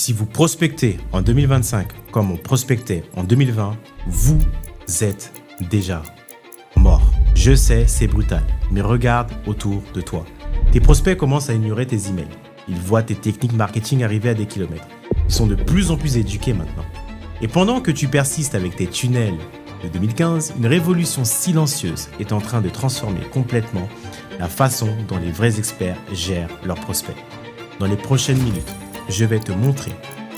Si vous prospectez en 2025 comme on prospectait en 2020, vous êtes déjà mort. Je sais, c'est brutal, mais regarde autour de toi. Tes prospects commencent à ignorer tes emails. Ils voient tes techniques marketing arriver à des kilomètres. Ils sont de plus en plus éduqués maintenant. Et pendant que tu persistes avec tes tunnels de 2015, une révolution silencieuse est en train de transformer complètement la façon dont les vrais experts gèrent leurs prospects. Dans les prochaines minutes, je vais te montrer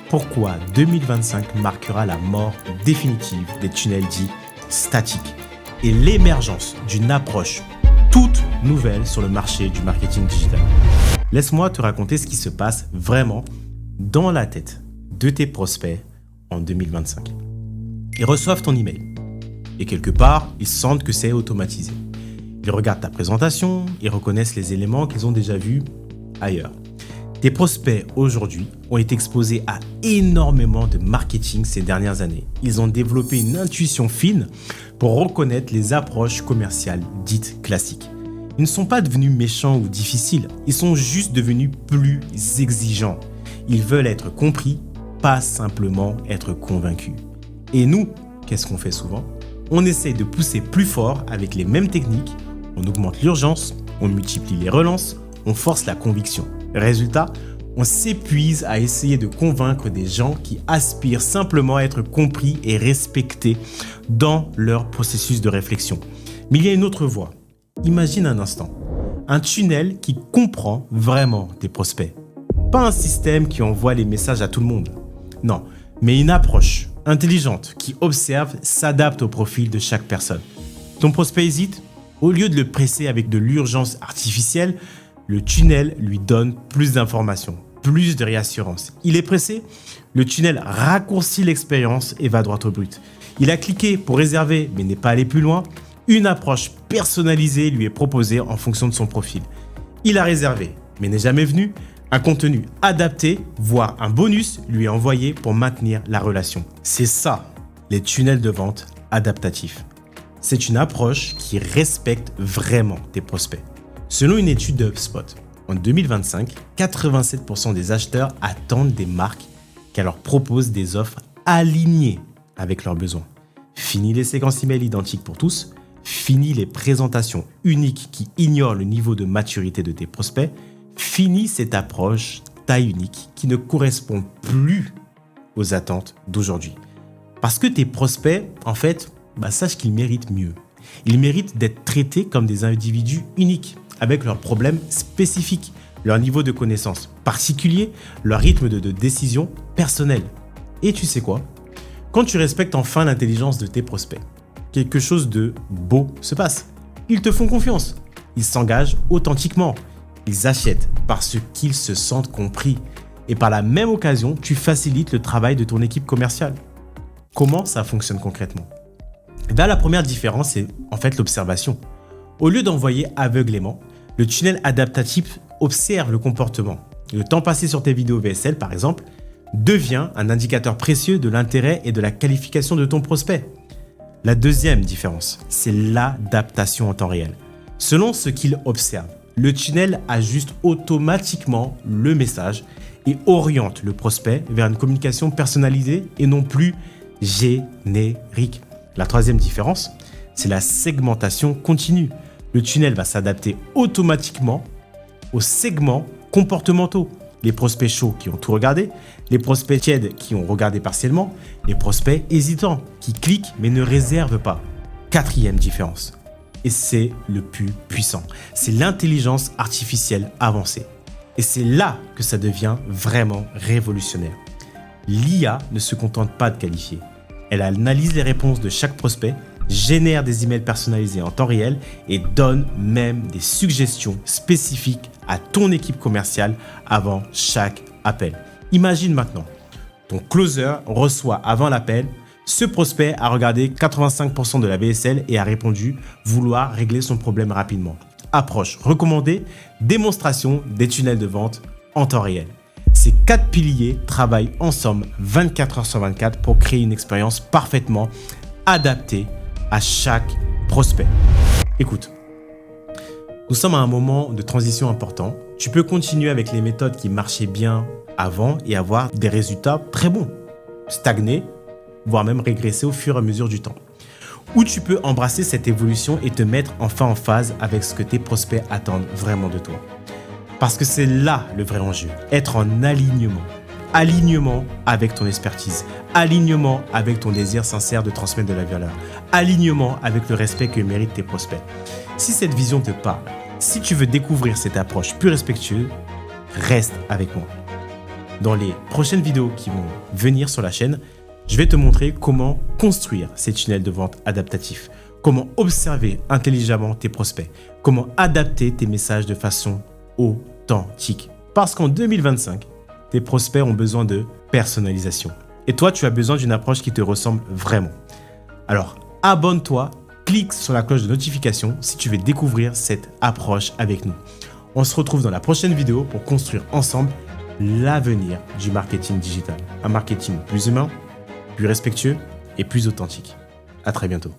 pourquoi 2025 marquera la mort définitive des tunnels dits statiques et l'émergence d'une approche toute nouvelle sur le marché du marketing digital. Laisse-moi te raconter ce qui se passe vraiment dans la tête de tes prospects en 2025. Ils reçoivent ton email et quelque part, ils sentent que c'est automatisé. Ils regardent ta présentation, ils reconnaissent les éléments qu'ils ont déjà vus ailleurs. Tes prospects aujourd'hui ont été exposés à énormément de marketing ces dernières années. Ils ont développé une intuition fine pour reconnaître les approches commerciales dites classiques. Ils ne sont pas devenus méchants ou difficiles, ils sont juste devenus plus exigeants. Ils veulent être compris, pas simplement être convaincus. Et nous, qu'est-ce qu'on fait souvent ? On essaie de pousser plus fort avec les mêmes techniques, on augmente l'urgence, on multiplie les relances, on force la conviction. Résultat, on s'épuise à essayer de convaincre des gens qui aspirent simplement à être compris et respectés dans leur processus de réflexion. Mais il y a une autre voie. Imagine un instant, un tunnel qui comprend vraiment tes prospects. Pas un système qui envoie les messages à tout le monde. Non, mais une approche intelligente qui observe, s'adapte au profil de chaque personne. Ton prospect hésite ? Au lieu de le presser avec de l'urgence artificielle, le tunnel lui donne plus d'informations, plus de réassurance. Il est pressé ? Le tunnel raccourcit l'expérience et va droit au but. Il a cliqué pour réserver mais n'est pas allé plus loin. Une approche personnalisée lui est proposée en fonction de son profil. Il a réservé mais n'est jamais venu. Un contenu adapté, voire un bonus, lui est envoyé pour maintenir la relation. C'est ça, les tunnels de vente adaptatifs. C'est une approche qui respecte vraiment tes prospects. Selon une étude de HubSpot, en 2025, 87% des acheteurs attendent des marques qui leur proposent des offres alignées avec leurs besoins. Fini les séquences email identiques pour tous, fini les présentations uniques qui ignorent le niveau de maturité de tes prospects, fini cette approche taille unique qui ne correspond plus aux attentes d'aujourd'hui. Parce que tes prospects, en fait, sache qu'ils méritent mieux. Ils méritent d'être traités comme des individus uniques, avec leurs problèmes spécifiques, leur niveau de connaissance particulier, leur rythme de décision personnel. Et tu sais quoi ? Quand tu respectes enfin l'intelligence de tes prospects, quelque chose de beau se passe. Ils te font confiance. Ils s'engagent authentiquement. Ils achètent parce qu'ils se sentent compris. Et par la même occasion, tu facilites le travail de ton équipe commerciale. Comment ça fonctionne concrètement ? La première différence, c'est en fait l'observation. Au lieu d'envoyer aveuglément, le tunnel adaptatif observe le comportement. Le temps passé sur tes vidéos VSL, par exemple, devient un indicateur précieux de l'intérêt et de la qualification de ton prospect. La deuxième différence, c'est l'adaptation en temps réel. Selon ce qu'il observe, le tunnel ajuste automatiquement le message et oriente le prospect vers une communication personnalisée et non plus générique. La troisième différence, c'est la segmentation continue. Le tunnel va s'adapter automatiquement aux segments comportementaux. Les prospects chauds qui ont tout regardé, les prospects tièdes qui ont regardé partiellement, les prospects hésitants qui cliquent mais ne réservent pas. Quatrième différence, et c'est le plus puissant, c'est l'intelligence artificielle avancée. Et c'est là que ça devient vraiment révolutionnaire. L'IA ne se contente pas de qualifier. Elle analyse les réponses de chaque prospect, génère des emails personnalisés en temps réel et donne même des suggestions spécifiques à ton équipe commerciale avant chaque appel. Imagine maintenant, ton closer reçoit avant l'appel, ce prospect a regardé 85% de la VSL et a répondu vouloir régler son problème rapidement. Approche recommandée, démonstration des tunnels de vente en temps réel. Ces 4 piliers travaillent ensemble 24 heures sur 24 pour créer une expérience parfaitement adaptée à chaque prospect. Écoute, nous sommes à un moment de transition important. Tu peux continuer avec les méthodes qui marchaient bien avant et avoir des résultats très bons, stagner, voire même régresser au fur et à mesure du temps. Ou tu peux embrasser cette évolution et te mettre enfin en phase avec ce que tes prospects attendent vraiment de toi. Parce que c'est là le vrai enjeu, être en alignement. Alignement avec ton expertise, alignement avec ton désir sincère de transmettre de la valeur, alignement avec le respect que méritent tes prospects. Si cette vision te parle, si tu veux découvrir cette approche plus respectueuse, reste avec moi. Dans les prochaines vidéos qui vont venir sur la chaîne, je vais te montrer comment construire ces tunnels de vente adaptatifs, comment observer intelligemment tes prospects, comment adapter tes messages de façon authentique. Parce qu'en 2025, tes prospects ont besoin de personnalisation. Et toi, tu as besoin d'une approche qui te ressemble vraiment. Alors, abonne-toi, clique sur la cloche de notification si tu veux découvrir cette approche avec nous. On se retrouve dans la prochaine vidéo pour construire ensemble l'avenir du marketing digital. Un marketing plus humain, plus respectueux et plus authentique. À très bientôt.